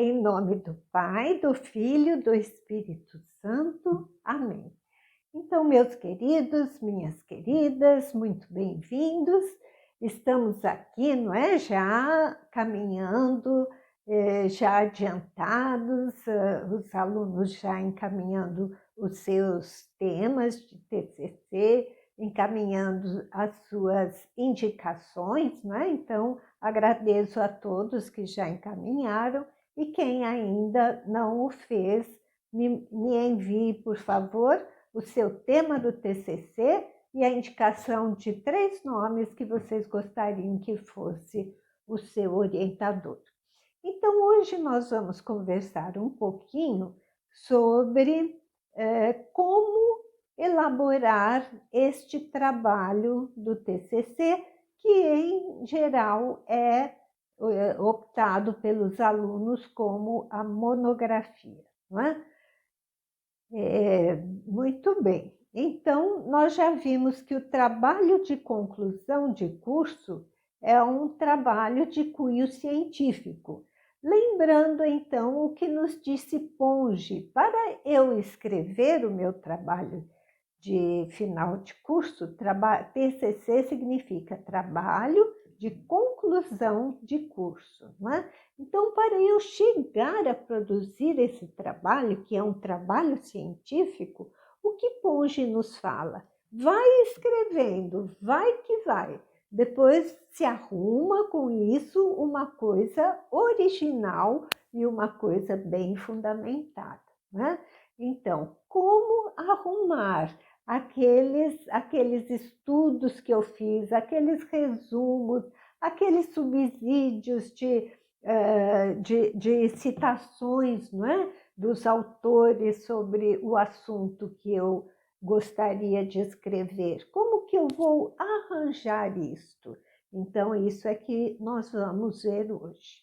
Em nome do Pai, do Filho e do Espírito Santo. Amém. Então, meus queridos, minhas queridas, muito bem-vindos. Estamos aqui, não é? Já caminhando, já adiantados, os alunos já encaminhando os seus temas de TCC, encaminhando as suas indicações, não é? Então, agradeço a todos que já encaminharam e quem ainda não o fez, me envie, por favor, o seu tema do TCC e a indicação de 3 nomes que vocês gostariam que fosse o seu orientador. Então, hoje nós vamos conversar um pouquinho sobre como elaborar este trabalho do TCC, que em geral é optado pelos alunos como a monografia, não é? Muito bem. Então, nós já vimos que o trabalho de conclusão de curso é um trabalho de cunho científico. Lembrando, então, o que nos disse Ponge, para eu escrever o meu trabalho de final de curso, TCC significa trabalho de conclusão de curso, não é? Então, para eu chegar a produzir esse trabalho, que é um trabalho científico, o que Ponge nos fala? Vai escrevendo, vai que vai. Depois se arruma com isso uma coisa original e uma coisa bem fundamentada, né? Então, como arrumar aqueles estudos que eu fiz, aqueles resumos, aqueles subsídios de citações, não é? Dos autores sobre o assunto que eu gostaria de escrever. Como que eu vou arranjar isto? Então, isso é que nós vamos ver hoje.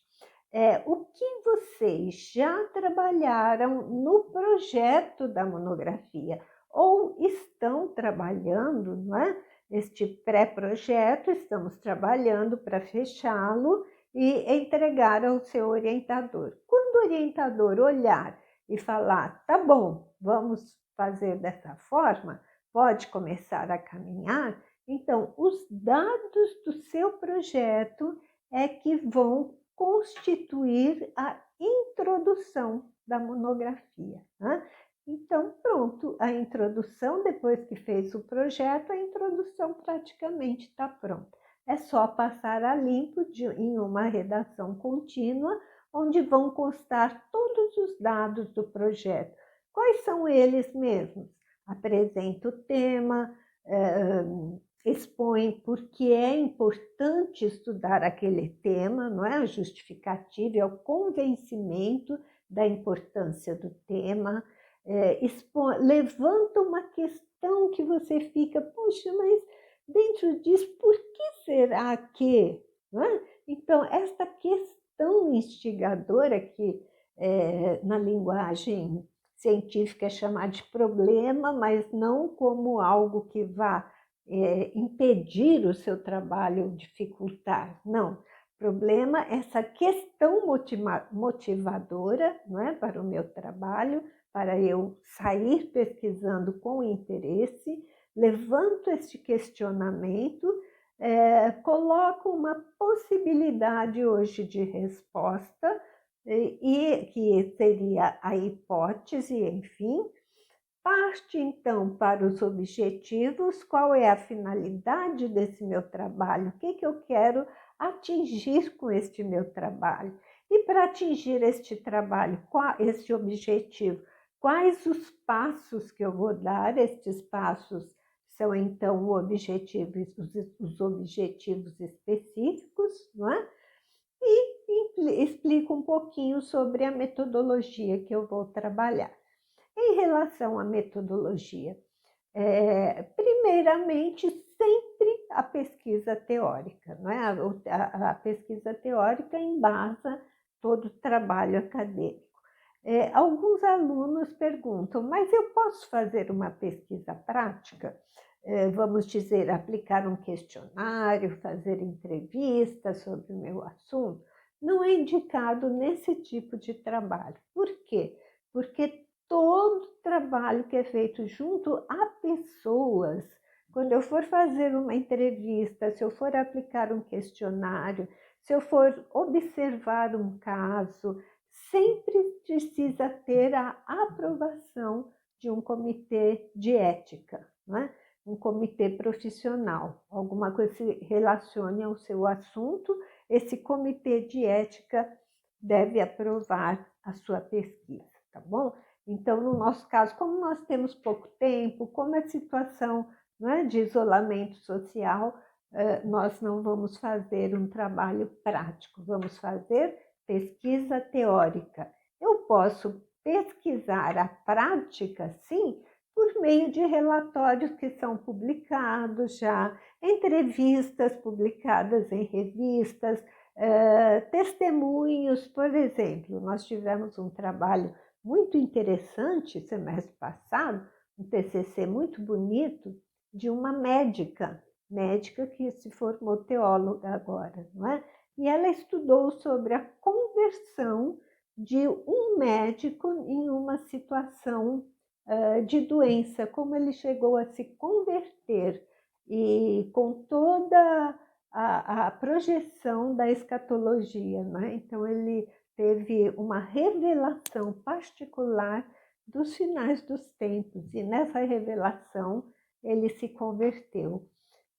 O que vocês já trabalharam no projeto da monografia ou estão trabalhando, não é? Este pré-projeto, estamos trabalhando para fechá-lo e entregar ao seu orientador. Quando o orientador olhar e falar, tá bom, vamos fazer dessa forma, pode começar a caminhar, então os dados do seu projeto é que vão constituir a introdução da monografia, né? Então, pronto, a introdução, depois que fez o projeto, a introdução praticamente está pronta. É só passar a limpo em uma redação contínua, onde vão constar todos os dados do projeto. Quais são eles mesmos? Apresenta o tema, expõe por que é importante estudar aquele tema, não é? A justificativa é o convencimento da importância do tema, levanta uma questão que você fica, poxa, mas dentro disso, por que será que? Não é? Então, esta questão instigadora que na linguagem científica é chamada de problema, mas não como algo que vá impedir o seu trabalho, dificultar, não. Problema, essa questão motivadora, não é, para o meu trabalho, para eu sair pesquisando com interesse, levanto este questionamento, coloco uma possibilidade hoje de resposta, e que seria a hipótese, enfim. Parte, então, para os objetivos, qual é a finalidade desse meu trabalho, o que eu quero atingir com este meu trabalho. E para atingir este trabalho, este objetivo, quais os passos que eu vou dar? Estes passos são, então, os objetivos específicos, não é? E explico um pouquinho sobre a metodologia que eu vou trabalhar. Em relação à metodologia, primeiramente, sempre a pesquisa teórica, não é? A pesquisa teórica embasa todo o trabalho acadêmico. Alguns alunos perguntam, mas eu posso fazer uma pesquisa prática? Vamos dizer, aplicar um questionário, fazer entrevistas sobre o meu assunto? não é indicado nesse tipo de trabalho. Por quê? Porque todo trabalho que é feito junto a pessoas, quando eu for fazer uma entrevista, se eu for aplicar um questionário, se eu for observar um caso, sempre precisa ter a aprovação de um comitê de ética, não é? Um comitê profissional, alguma coisa que se relacione ao seu assunto, esse comitê de ética deve aprovar a sua pesquisa, tá bom? Então, no nosso caso, como nós temos pouco tempo, como a situação, não é, de isolamento social, nós não vamos fazer um trabalho prático, vamos fazer pesquisa teórica. Eu posso pesquisar a prática, sim, por meio de relatórios que são publicados já, entrevistas publicadas em revistas, testemunhos, por exemplo. Nós tivemos um trabalho muito interessante semestre passado, um TCC muito bonito, de uma médica que se formou teóloga agora, não é? E ela estudou sobre a conversão de um médico em uma situação de doença, como ele chegou a se converter, e com toda a projeção da escatologia, né? Então ele teve uma revelação particular dos finais dos tempos, e nessa revelação ele se converteu.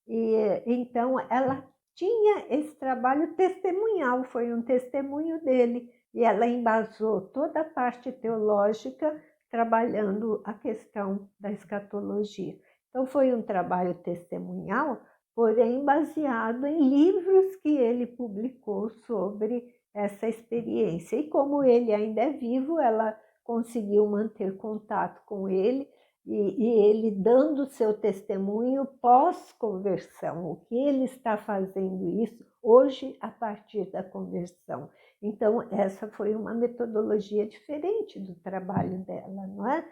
E então ela tinha esse trabalho testemunhal, foi um testemunho dele, e ela embasou toda a parte teológica trabalhando a questão da escatologia. Então foi um trabalho testemunhal, porém baseado em livros que ele publicou sobre essa experiência. E como ele ainda é vivo, ela conseguiu manter contato com ele, e ele dando seu testemunho pós-conversão, o que ele está fazendo isso hoje a partir da conversão. Então, essa foi uma metodologia diferente do trabalho dela, não é?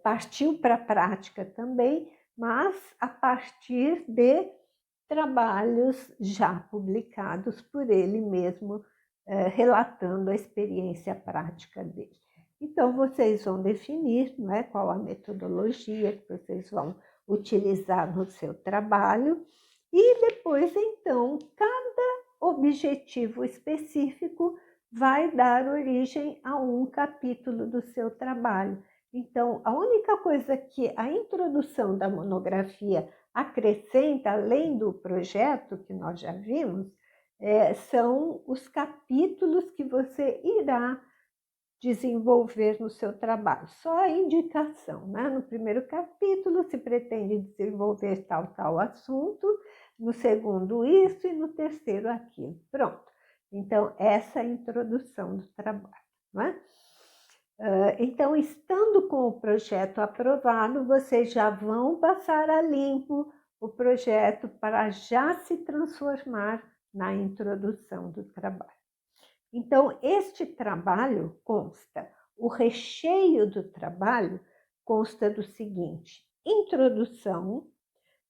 Partiu para a prática também, mas a partir de trabalhos já publicados por ele mesmo, relatando a experiência prática dele. Então, vocês vão definir, não é, qual a metodologia que vocês vão utilizar no seu trabalho, e depois, então, cada objetivo específico vai dar origem a um capítulo do seu trabalho. Então, a única coisa que a introdução da monografia acrescenta, além do projeto que nós já vimos, são os capítulos que você irá desenvolver no seu trabalho. Só a indicação, né? No primeiro capítulo se pretende desenvolver tal assunto, no segundo isso e no terceiro aquilo. Pronto. Então, essa é a introdução do trabalho, não é? Então, estando com o projeto aprovado, vocês já vão passar a limpo o projeto para já se transformar na introdução do trabalho. Então, este trabalho consta, o recheio do trabalho consta do seguinte: introdução,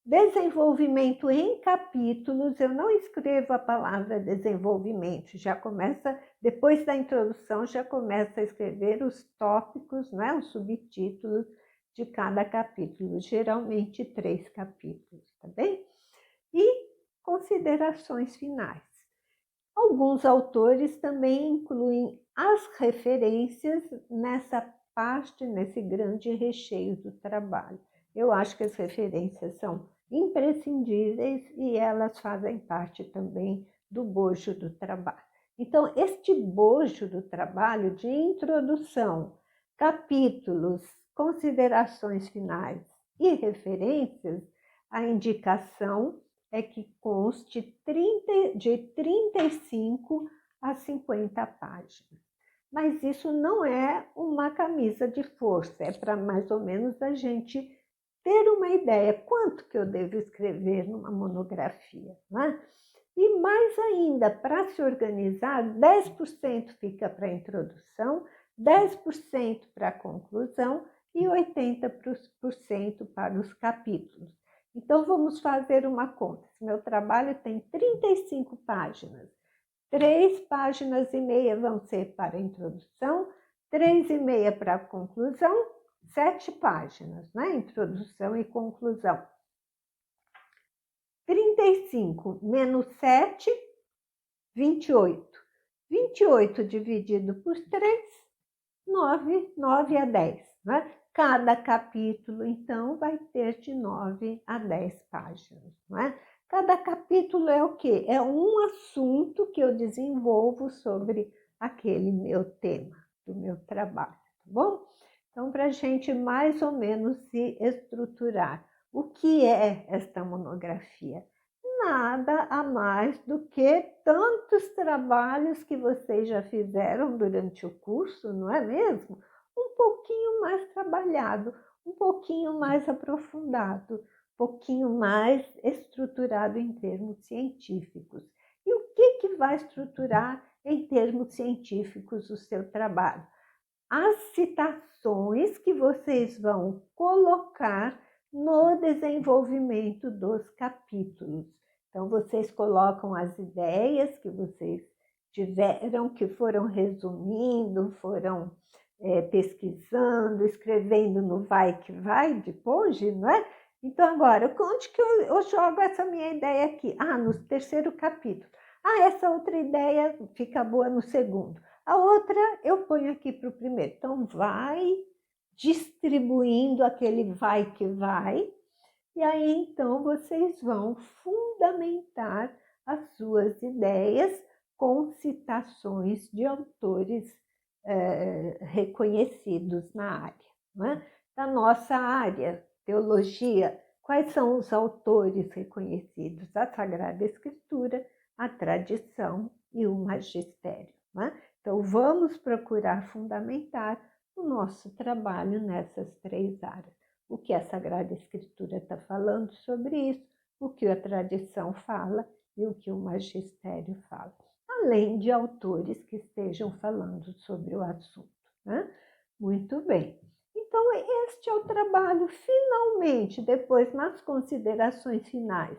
desenvolvimento em capítulos. Eu não escrevo a palavra desenvolvimento, já começa, depois da introdução, já começa a escrever os tópicos, né, os subtítulos de cada capítulo, geralmente 3 capítulos, tá bem? E considerações finais. Alguns autores também incluem as referências nessa parte, nesse grande recheio do trabalho. Eu acho que as referências são imprescindíveis e elas fazem parte também do bojo do trabalho. Então, este bojo do trabalho de introdução, capítulos, considerações finais e referências, a indicação é que conste de 35 a 50 páginas. Mas isso não é uma camisa de força, é para mais ou menos a gente ter uma ideia quanto que eu devo escrever numa monografia, né? E mais ainda, para se organizar, 10% fica para a introdução, 10% para a conclusão e 80% para os capítulos. Então, vamos fazer uma conta. Se meu trabalho tem 35 páginas, 3 páginas e meia vão ser para a introdução, 3,5 para a conclusão, 7 páginas, né? Introdução e conclusão. 35 menos 7, 28. 28 dividido por 3, 9 a 10. Né? Cada capítulo, então, vai ter de 9 a 10 páginas. Né? Cada capítulo é o quê? É um assunto que eu desenvolvo sobre aquele meu tema, do meu trabalho, tá bom? Então, para a gente mais ou menos se estruturar, o que é esta monografia? Nada a mais do que tantos trabalhos que vocês já fizeram durante o curso, não é mesmo? Um pouquinho mais trabalhado, um pouquinho mais aprofundado, um pouquinho mais estruturado em termos científicos. E o que vai estruturar em termos científicos o seu trabalho? As citações que vocês vão colocar no desenvolvimento dos capítulos. Então, vocês colocam as ideias que vocês tiveram, que foram resumindo, foram pesquisando, escrevendo no vai que vai depois, não é? Então, agora, onde que eu jogo essa minha ideia aqui? Ah, no terceiro capítulo. Ah, essa outra ideia fica boa no segundo. A outra eu ponho aqui para o primeiro. Então, vai distribuindo aquele vai que vai, e aí então vocês vão fundamentar as suas ideias com citações de autores reconhecidos na área. Né? Da nossa área, teologia, quais são os autores reconhecidos? A Sagrada Escritura, a tradição e o magistério. Né? Então, vamos procurar fundamentar o nosso trabalho nessas 3 áreas. O que a Sagrada Escritura está falando sobre isso, o que a tradição fala e o que o magistério fala, além de autores que estejam falando sobre o assunto. Né? Muito bem. Então, este é o trabalho, finalmente, depois nas considerações finais.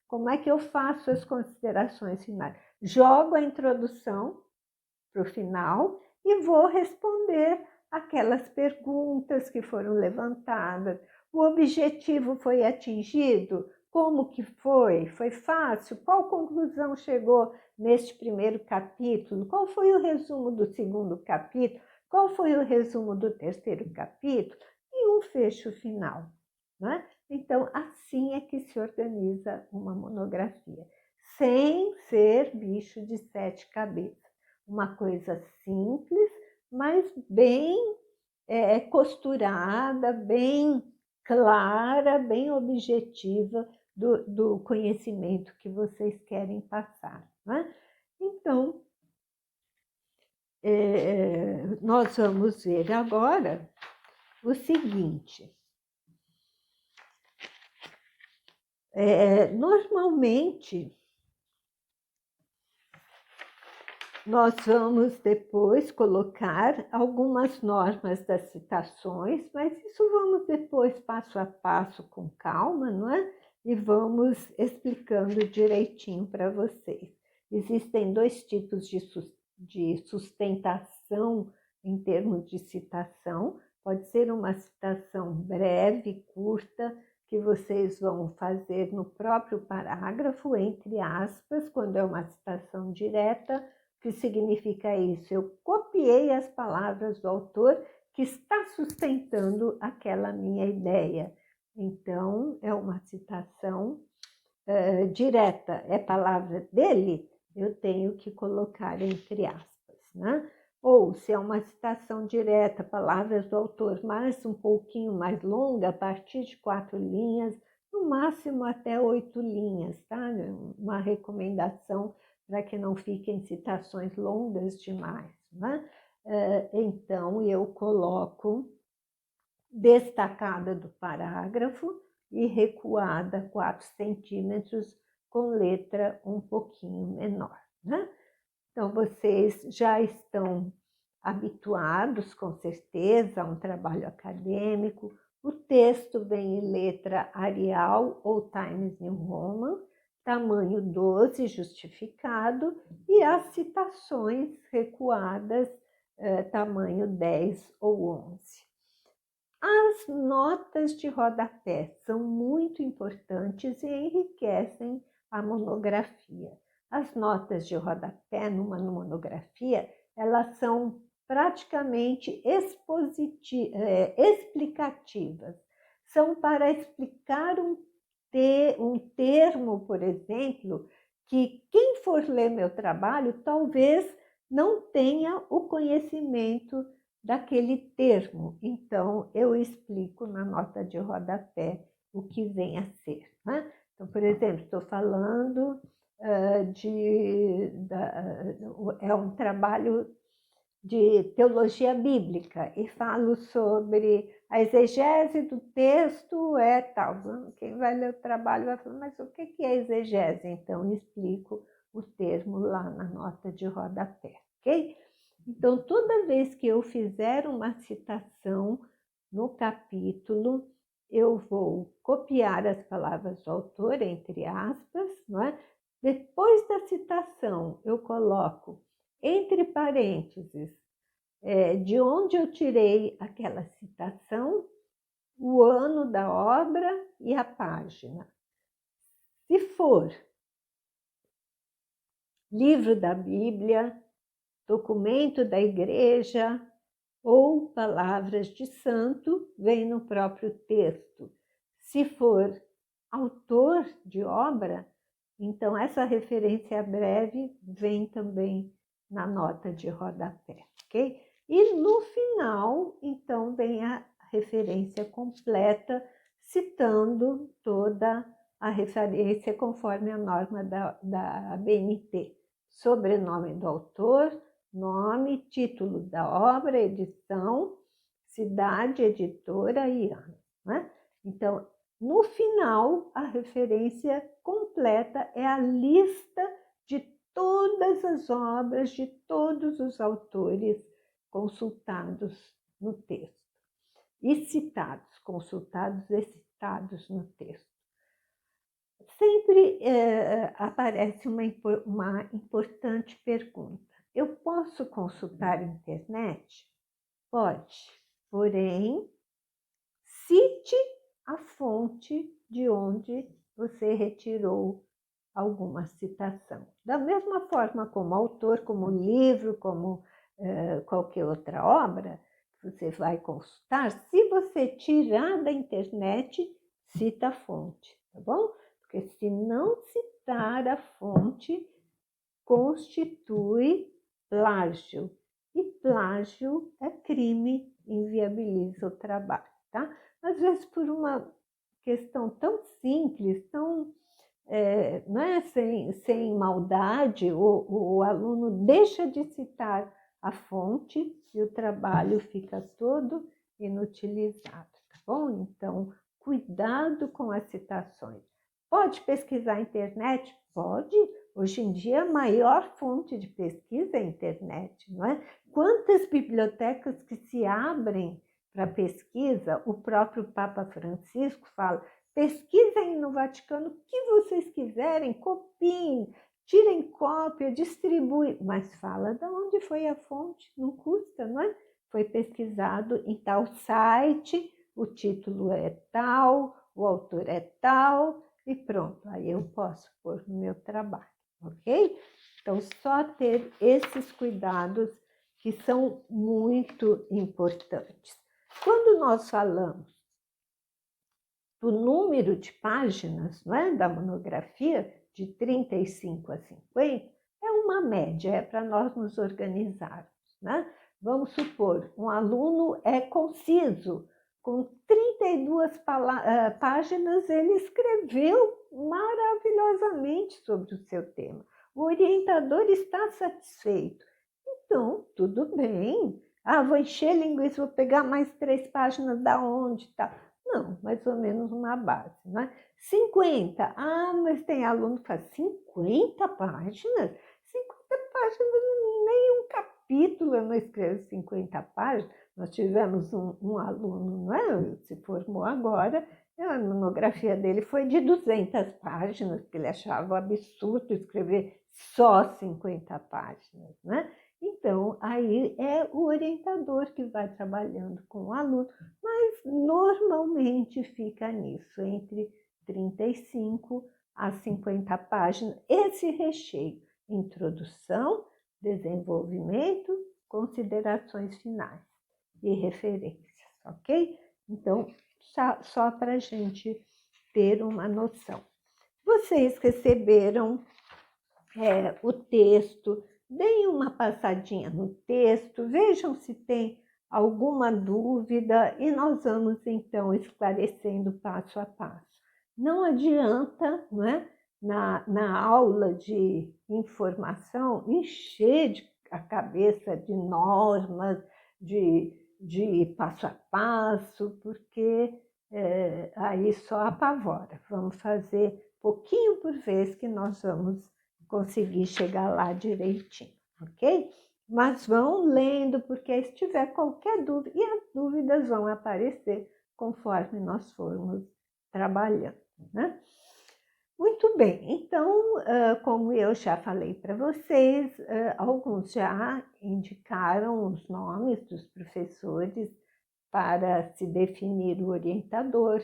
Como é que eu faço as considerações finais? Jogo a introdução para o final e vou responder aquelas perguntas que foram levantadas. O objetivo foi atingido? Como que foi? Foi fácil? Qual conclusão chegou neste primeiro capítulo? Qual foi o resumo do segundo capítulo? Qual foi o resumo do terceiro capítulo? E um fecho final. Né? Então, assim é que se organiza uma monografia, sem ser bicho de 7 cabeças. Uma coisa simples, mas bem costurada, bem clara, bem objetiva do conhecimento que vocês querem passar. Né? Então, nós vamos ver agora o seguinte. Normalmente, nós vamos depois colocar algumas normas das citações, mas isso vamos depois passo a passo com calma, não é? E vamos explicando direitinho para vocês. Existem 2 tipos de sustentação em termos de citação. Pode ser uma citação breve, curta, que vocês vão fazer no próprio parágrafo, entre aspas, quando é uma citação direta. O que significa isso? Eu copiei as palavras do autor que está sustentando aquela minha ideia. Então, é uma citação direta, é palavra dele, eu tenho que colocar entre aspas. Né? Ou, se é uma citação direta, palavras do autor, mas um pouquinho mais longa, a partir de 4 linhas, no máximo até 8 linhas, tá? Uma recomendação para que não fiquem citações longas demais. Né? Então, eu coloco destacada do parágrafo e recuada 4 centímetros com letra um pouquinho menor. Né? Então, vocês já estão habituados, com certeza, a um trabalho acadêmico. O texto vem em letra Arial ou Times New Roman. tamanho 12 justificado, e as citações recuadas, tamanho 10 ou 11. As notas de rodapé são muito importantes e enriquecem a monografia. As notas de rodapé numa monografia, elas são praticamente explicativas. São para explicar um termo, por exemplo, que quem for ler meu trabalho talvez não tenha o conhecimento daquele termo. Então, eu explico na nota de rodapé o que vem a ser, né? Então, por exemplo, estou falando é um trabalho de teologia bíblica e falo sobre a exegese do texto tal. Quem vai ler o trabalho vai falar, mas o que é exegese? Então, explico o termo lá na nota de rodapé, ok? Então, toda vez que eu fizer uma citação no capítulo, eu vou copiar as palavras do autor, entre aspas, não é? Depois da citação, eu coloco entre parênteses de onde eu tirei aquela citação, o ano da obra e a página. Se for livro da Bíblia, documento da igreja ou palavras de santo, vem no próprio texto. Se for autor de obra, então essa referência breve vem também na nota de rodapé, ok? E no final, então, vem a referência completa, citando toda a referência conforme a norma da ABNT. Sobrenome do autor, nome, título da obra, edição, cidade, editora e ano, né? Então, no final, a referência completa é a lista de todas as obras de todos os autores consultados no texto e citados, consultados e citados no texto. Sempre aparece uma importante pergunta. Eu posso consultar a internet? Pode, porém, cite a fonte de onde você retirou alguma citação. Da mesma forma como autor, como livro, como qualquer outra obra, você vai consultar, se você tirar da internet, cita a fonte, tá bom? Porque se não citar a fonte, constitui plágio. E plágio é crime, inviabiliza o trabalho, tá? Às vezes por uma questão tão simples, tão né, sem maldade, o aluno deixa de citar a fonte e o trabalho fica todo inutilizado, tá bom? Então, cuidado com as citações. Pode pesquisar na internet? Pode. Hoje em dia, a maior fonte de pesquisa é a internet, não é? Quantas bibliotecas que se abrem para pesquisa, o próprio Papa Francisco fala, pesquisem no Vaticano o que vocês quiserem, copiem, tirem cópia, distribuem, mas fala de onde foi a fonte, não custa, não é? Foi pesquisado em tal site, o título é tal, o autor é tal, e pronto, aí eu posso pôr no meu trabalho, ok? Então, só ter esses cuidados que são muito importantes. Quando nós falamos do número de páginas, não é, da monografia, de 35 a 50, é uma média, é para nós nos organizarmos, né? Vamos supor, um aluno é conciso, com 32 páginas, ele escreveu maravilhosamente sobre o seu tema. O orientador está satisfeito. Então, tudo bem. Ah, vou encher linguiça, vou pegar mais 3 páginas da onde tá? Não, mais ou menos uma base, né? 50. Ah, mas tem aluno que faz 50 páginas? 50 páginas, nem um capítulo, eu não escrevo 50 páginas. Nós tivemos um aluno, não é? Se formou agora, a monografia dele foi de 200 páginas, que ele achava absurdo escrever só 50 páginas, né? Então, aí é o orientador que vai trabalhando com o aluno, mas normalmente fica nisso, entre 35 a 50 páginas, esse recheio, introdução, desenvolvimento, considerações finais e referências, ok? Então, só para a gente ter uma noção. Vocês receberam o texto, deem uma passadinha no texto, vejam se tem alguma dúvida e nós vamos então esclarecendo passo a passo. Não adianta, não é, na aula de informação, encher a cabeça de normas, de passo a passo, porque aí só apavora. Vamos fazer pouquinho por vez que nós vamos conseguir chegar lá direitinho, ok? Mas vão lendo, porque se tiver qualquer dúvida, e as dúvidas vão aparecer conforme nós formos trabalhando, né? Muito bem, então, como eu já falei para vocês, alguns já indicaram os nomes dos professores para se definir o orientador,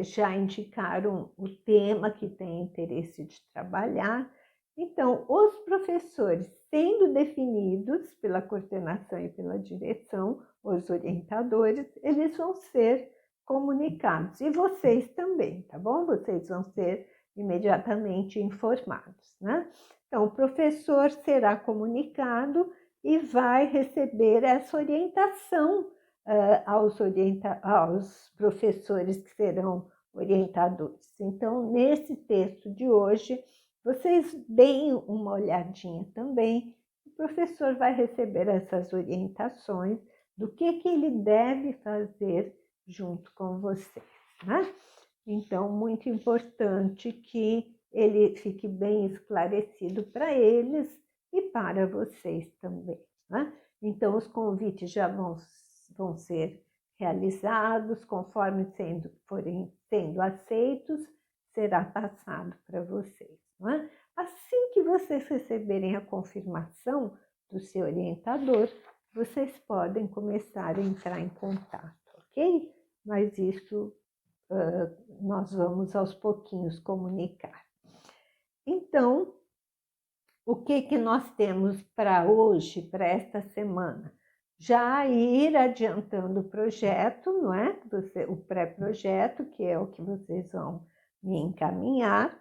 já indicaram o tema que tem interesse de trabalhar. Então, os professores, sendo definidos pela coordenação e pela direção, os orientadores, eles vão ser comunicados. E vocês também, tá bom? Vocês vão ser imediatamente informados, né? Então, o professor será comunicado e vai receber essa orientação aos professores que serão orientadores. Então, nesse texto de hoje, vocês deem uma olhadinha também. O professor vai receber essas orientações do que ele deve fazer junto com vocês, né? Então, muito importante que ele fique bem esclarecido para eles e para vocês também, né? Então, os convites já vão ser realizados, conforme forem sendo aceitos, será passado para vocês, não é? Assim que vocês receberem a confirmação do seu orientador, vocês podem começar a entrar em contato, ok? Mas isso nós vamos aos pouquinhos comunicar. Então, o que nós temos para hoje, para esta semana? Já ir adiantando o projeto, não é? O pré-projeto, que é o que vocês vão me encaminhar,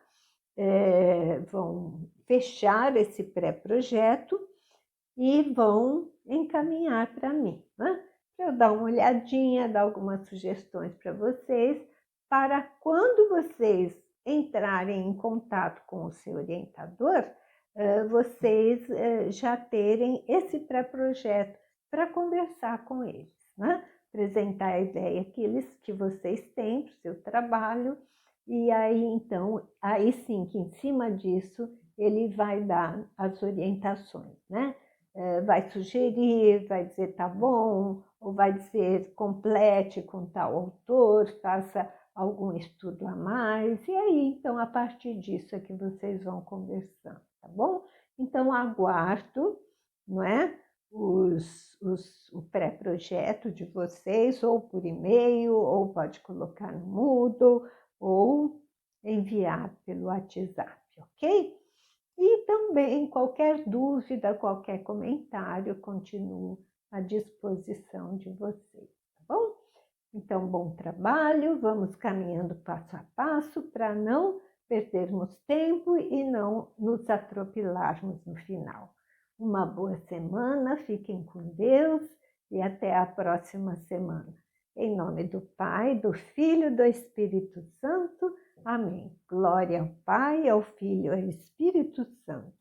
vão fechar esse pré-projeto e vão encaminhar para mim, né? Para eu dar uma olhadinha, dar algumas sugestões para vocês, para quando vocês entrarem em contato com o seu orientador, vocês já terem esse pré-projeto para conversar com eles, né? Apresentar a ideia que vocês têm para o seu trabalho, e aí então, aí sim que em cima disso ele vai dar as orientações, né? Vai sugerir, vai dizer tá bom, ou vai dizer complete com tal autor, faça algum estudo a mais, e aí então a partir disso é que vocês vão conversando, tá bom? Então aguardo, não é? O pré-projeto de vocês, ou por e-mail, ou pode colocar no Moodle, ou enviar pelo WhatsApp, ok? E também qualquer dúvida, qualquer comentário, continuo à disposição de vocês, tá bom? Então, bom trabalho, vamos caminhando passo a passo para não perdermos tempo e não nos atropelarmos no final. Uma boa semana, fiquem com Deus e até a próxima semana. Em nome do Pai, do Filho e do Espírito Santo. Amém. Glória ao Pai, ao Filho e ao Espírito Santo,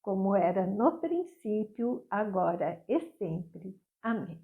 como era no princípio, agora e sempre. Amém.